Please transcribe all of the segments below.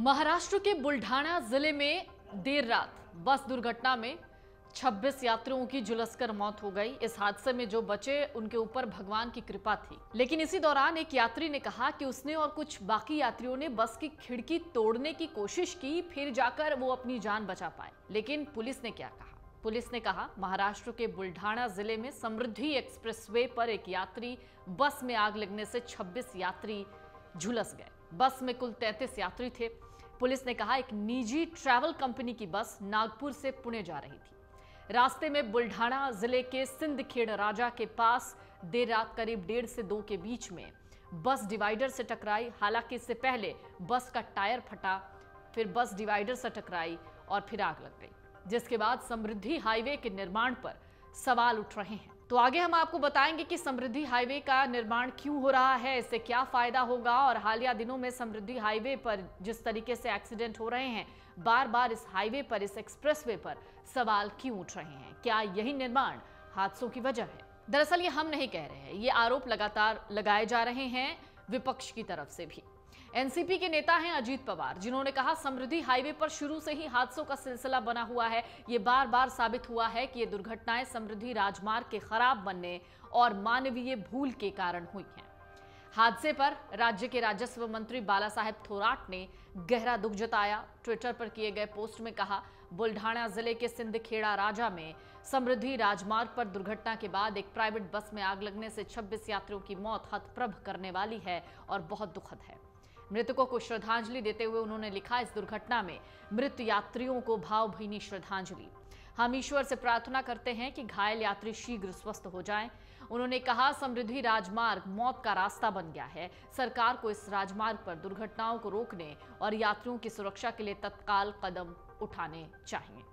महाराष्ट्र के बुल्ढाना जिले में देर रात बस दुर्घटना में 26 यात्रियों की झुलसकर मौत हो गई। इस हादसे में जो बचे उनके ऊपर भगवान की कृपा थी, लेकिन इसी दौरान एक यात्री ने कहा कि उसने और कुछ बाकी यात्रियों ने बस की खिड़की तोड़ने की कोशिश की, फिर जाकर वो अपनी जान बचा पाए। लेकिन पुलिस ने क्या कहा? पुलिस ने कहा, महाराष्ट्र के बुल्ढाना जिले में समृद्धि एक्सप्रेसवे पर एक यात्री बस में आग लगने से 26 यात्री झुलस गए। बस में कुल 33 यात्री थे। पुलिस ने कहा, एक निजी ट्रैवल कंपनी की बस नागपुर से पुणे जा रही थी। रास्ते में बुल्ढाना जिले के सिंदखेड़ राजा के पास देर रात करीब 1:30 से 2 के बीच में बस डिवाइडर से टकराई। हालांकि इससे पहले बस का टायर फटा, फिर बस डिवाइडर से टकराई और फिर आग लग गई, जिसके बाद समृद्धि हाईवे के निर्माण पर सवाल उठ रहे हैं। तो आगे हम आपको बताएंगे कि समृद्धि हाईवे का निर्माण क्यों हो रहा है, इससे क्या फायदा होगा, और हालिया दिनों में समृद्धि हाईवे पर जिस तरीके से एक्सीडेंट हो रहे हैं, बार बार इस हाईवे पर, इस एक्सप्रेसवे पर सवाल क्यों उठ रहे हैं। क्या यही निर्माण हादसों की वजह है? दरअसल ये हम नहीं कह रहे हैं, ये आरोप लगातार लगाए जा रहे हैं विपक्ष की तरफ से भी। एनसीपी के नेता हैं अजीत पवार, जिन्होंने कहा, समृद्धि हाईवे पर शुरू से ही हादसों का सिलसिला बना हुआ है। ये बार बार साबित हुआ है कि ये दुर्घटनाएं समृद्धि राजमार्ग के खराब बनने और मानवीय भूल के कारण हुई हैं। हादसे पर राज्य के राजस्व मंत्री बालासाहेब थोराट ने गहरा दुख जताया। ट्विटर पर किए गए पोस्ट में कहा, बुल्ढाना जिले के सिंदखेड़ा राजा में समृद्धि राजमार्ग पर दुर्घटना के बाद एक प्राइवेट बस में आग लगने से 26 यात्रियों की मौत हतप्रभ करने वाली है और बहुत दुखद है। मृतकों को श्रद्धांजलि देते हुए उन्होंने लिखा, इस दुर्घटना में मृत यात्रियों को भावभीनी श्रद्धांजलि। हम ईश्वर से प्रार्थना करते हैं कि घायल यात्री शीघ्र स्वस्थ हो जाएं। उन्होंने कहा, समृद्धि राजमार्ग मौत का रास्ता बन गया है। सरकार को इस राजमार्ग पर दुर्घटनाओं को रोकने और यात्रियों की सुरक्षा के लिए तत्काल कदम उठाने चाहिए।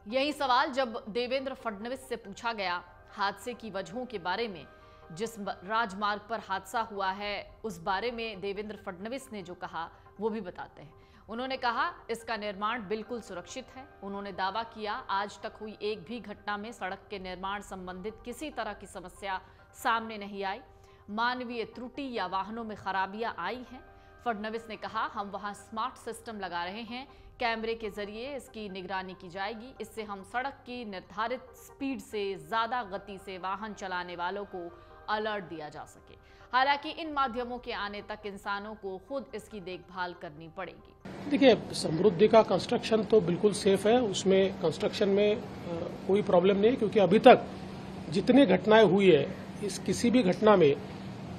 यही सवाल जब देवेंद्र फडणवीस से पूछा गया हादसे की वजहों के बारे में, जिस राजमार्ग पर हादसा हुआ है उस बारे में देवेंद्र फडणवीस ने जो कहा वो भी बताते हैं। उन्होंने कहा, इसका निर्माण बिल्कुल सुरक्षित है। उन्होंने दावा किया, आज तक हुई एक भी घटना में सड़क के निर्माण संबंधित किसी तरह की समस्या सामने नहीं आई। मानवीय त्रुटि या वाहनों में खराबियां आई हैं। फडणवीस ने कहा, हम वहां स्मार्ट सिस्टम लगा रहे हैं, कैमरे के जरिए इसकी निगरानी की जाएगी। इससे हम सड़क की निर्धारित स्पीड से ज्यादा गति से वाहन चलाने वालों को अलर्ट दिया जा सके। हालांकि इन माध्यमों के आने तक इंसानों को खुद इसकी देखभाल करनी पड़ेगी। देखिए, समृद्धि का कंस्ट्रक्शन तो बिल्कुल सेफ है, उसमें कंस्ट्रक्शन में कोई प्रॉब्लम नहीं है, क्योंकि अभी तक जितनी घटनाएं हुई है, इस किसी भी घटना में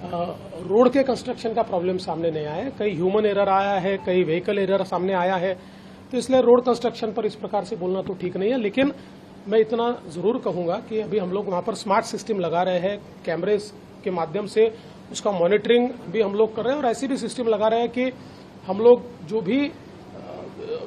रोड के कंस्ट्रक्शन का प्रॉब्लम सामने नहीं आया है। कई ह्यूमन एरर आया है, कई व्हीकल एरर सामने आया है, तो इसलिए रोड कंस्ट्रक्शन पर इस प्रकार से बोलना तो ठीक नहीं है। लेकिन मैं इतना जरूर कहूंगा कि अभी हम लोग वहां पर स्मार्ट सिस्टम लगा रहे हैं, कैमरेज के माध्यम से उसका मॉनिटरिंग भी हम लोग कर रहे हैं, और ऐसी भी सिस्टम लगा रहे हैं कि हम लोग जो भी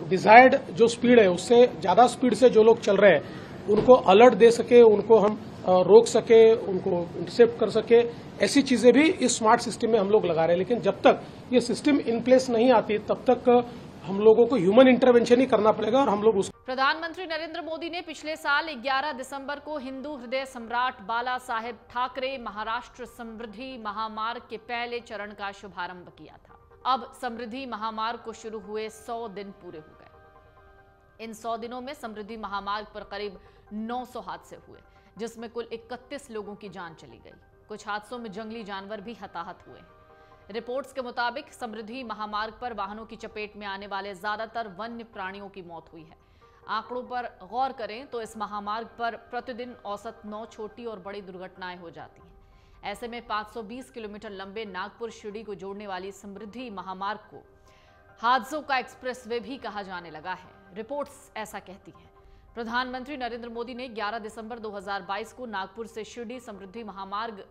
डिजायर्ड जो स्पीड है उससे ज्यादा स्पीड से जो लोग चल रहे हैं उनको अलर्ट दे सके, उनको हम रोक सके, उनको इंटरसेप्ट कर सके। ऐसी चीजें भी इस स्मार्ट सिस्टम में हम लोग लगा रहे हैं। लेकिन जब तक ये सिस्टम इन प्लेस नहीं आती तब तक हम लोगों को ह्यूमन इंटरवेंशन ही करना पड़ेगा, और हम लोग उस प्रधानमंत्री नरेंद्र मोदी ने पिछले साल 11 दिसंबर को हिंदू हृदय सम्राट बाला साहेब ठाकरे महाराष्ट्र समृद्धि महामार्ग के पहले चरण का शुभारंभ किया था। अब समृद्धि महामार्ग को शुरू हुए 100 दिन पूरे हो गए। इन 100 दिनों में समृद्धि महामार्ग पर करीब 900 हादसे हुए, जिसमें कुल 31 लोगों की जान चली गई। कुछ हादसों में जंगली जानवर भी हताहत हुए। रिपोर्ट्स के मुताबिक समृद्धि महामार्ग पर वाहनों की चपेट में आने वाले ज्यादातर वन्य प्राणियों की मौत हुई है। आंकड़ों पर गौर करें तो इस महामार्ग पर प्रतिदिन औसत 9 छोटी और बड़ी दुर्घटनाएं हो जाती हैं। ऐसे में 520 किलोमीटर लंबे नागपुर शिरडी को जोड़ने वाली समृद्धि महामार्ग को हादसों का एक्सप्रेसवे भी कहा जाने लगा है। रिपोर्ट्स ऐसा कहती हैं। प्रधानमंत्री नरेंद्र मोदी ने 11 दिसंबर 2022 को नागपुर से शिरडी समृद्धि महामार्ग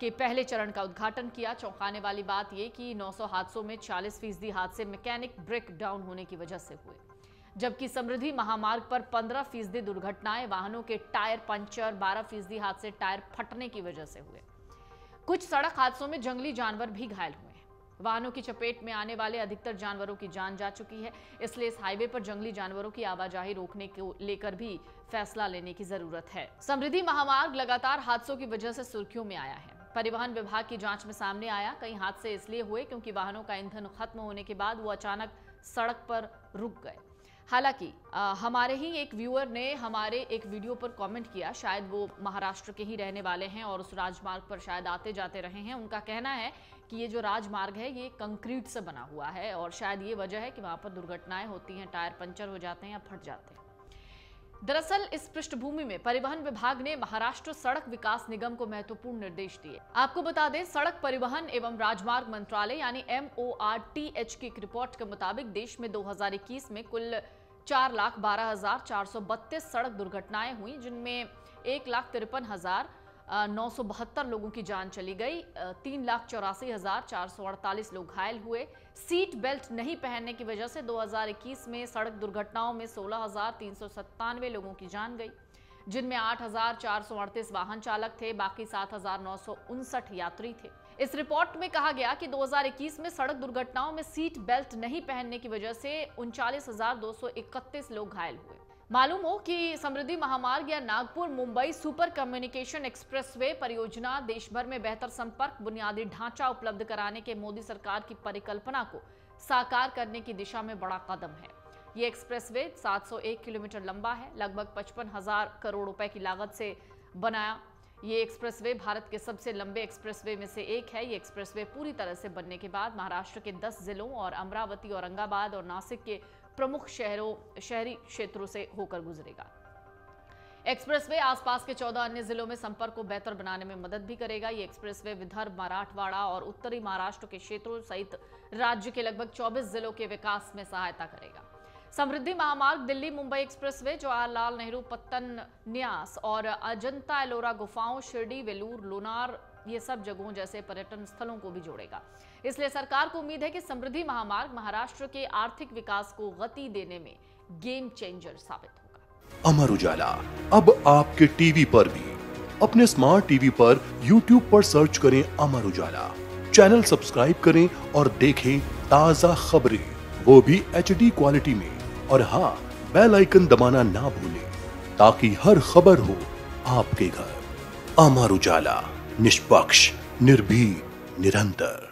के पहले चरण का उद्घाटन किया। चौंकाने वाली बात यह कि 900 हादसों में 40% हादसे मैकेनिक ब्रेक डाउन होने की वजह से हुए, जबकि समृद्धि महामार्ग पर 15% दुर्घटनाएं वाहनों के टायर पंचर, 12% हादसे टायर फटने की वजह से हुए। कुछ सड़क हादसों में जंगली जानवर भी घायल हुए हैं। वाहनों की चपेट में आने वाले अधिकतर जानवरों की जान जा चुकी है, इसलिए इस हाईवे पर जंगली जानवरों की आवाजाही रोकने को लेकर भी फैसला लेने की जरूरत है। समृद्धि महामार्ग लगातार हादसों की वजह से सुर्खियों में आया है। परिवहन विभाग की जांच में सामने आया, कई हादसे इसलिए हुए क्योंकि वाहनों का ईंधन खत्म होने के बाद वो अचानक सड़क पर रुक गए। हालांकि हमारे ही एक व्यूअर ने हमारे एक वीडियो पर कमेंट किया, शायद वो महाराष्ट्र के ही रहने वाले हैं और उस राजमार्ग पर शायद आते जाते रहे हैं। उनका कहना है कि ये जो राजमार्ग है ये कंक्रीट से बना हुआ है और शायद ये वजह है कि वहां पर दुर्घटनाएं होती हैं, टायर पंचर हो जाते हैं या फट जाते हैं। दरअसल इस पृष्ठभूमि में परिवहन विभाग ने महाराष्ट्र सड़क विकास निगम को महत्वपूर्ण निर्देश दिए। आपको बता दें, सड़क परिवहन एवं राजमार्ग मंत्रालय यानी MORTH की एक रिपोर्ट के मुताबिक देश में 2021 में कुल 4,12,432 सड़क दुर्घटनाएं हुई, जिनमें 1,53,972 लोगों की जान चली गई, 3,84,448 लोग घायल हुए। सीट बेल्ट नहीं पहनने की वजह से 2021 में सड़क दुर्घटनाओं में 16,397 लोगों की जान गई, जिनमें 8,438 वाहन चालक थे, बाकी 7,959 यात्री थे। इस रिपोर्ट में कहा गया कि 2021 में सड़क दुर्घटनाओं में सीट बेल्ट नहीं पहनने की वजह से 39,231 लोग घायल हुए। मालूम हो कि समृद्धि महामार्ग या Nagpur Mumbai super communication expressway परियोजना देश भर में बेहतर संपर्क बुनियादी ढांचा उपलब्ध कराने के मोदी सरकार की परिकल्पना को साकार करने की दिशा में बड़ा कदम है। ये एक्सप्रेसवे 701 किलोमीटर लंबा है, लगभग 55,000 करोड़ रुपए की लागत से बनाया। ये एक्सप्रेसवे भारत के सबसे लंबे एक्सप्रेसवे में से एक है। ये एक्सप्रेसवे पूरी तरह से बनने के बाद महाराष्ट्र के 10 जिलों और अमरावती, औरंगाबाद और नासिक के प्रमुख शहरी क्षेत्रों से होकर गुजरेगा। एक्सप्रेसवे आसपास के 14 अन्य जिलों में संपर्क को बेहतर बनाने में मदद भी करेगा। ये एक्सप्रेसवे विदर्भ, मराठवाड़ा और उत्तरी महाराष्ट्र के क्षेत्रों सहित राज्य के लगभग 24 जिलों के विकास में सहायता करेगा। समृद्धि महामार्ग दिल्ली मुंबई एक्सप्रेसवे जवाहरलाल नेहरू पत्तन न्यास और अजंता एलोरा गुफाओं, शिरडी, वेलूर, लोनार, ये सब जगहों जैसे पर्यटन स्थलों को भी जोड़ेगा। इसलिए सरकार को उम्मीद है कि समृद्धि महामार्ग महाराष्ट्र के आर्थिक विकास को गति देने में गेम चेंजर साबित होगा। अमर उजाला अब आपके टीवी पर भी। अपने स्मार्ट टीवी पर YouTube पर सर्च करें अमर उजाला, चैनल सब्सक्राइब करें और देखें ताजा खबरें, वो भी HD क्वालिटी में। और हाँ, बेल आइकन दबाना ना भूलें ताकि हर खबर हो आपके घर। अमर उजाला, निष्पक्ष, निर्भीक, निरंतर।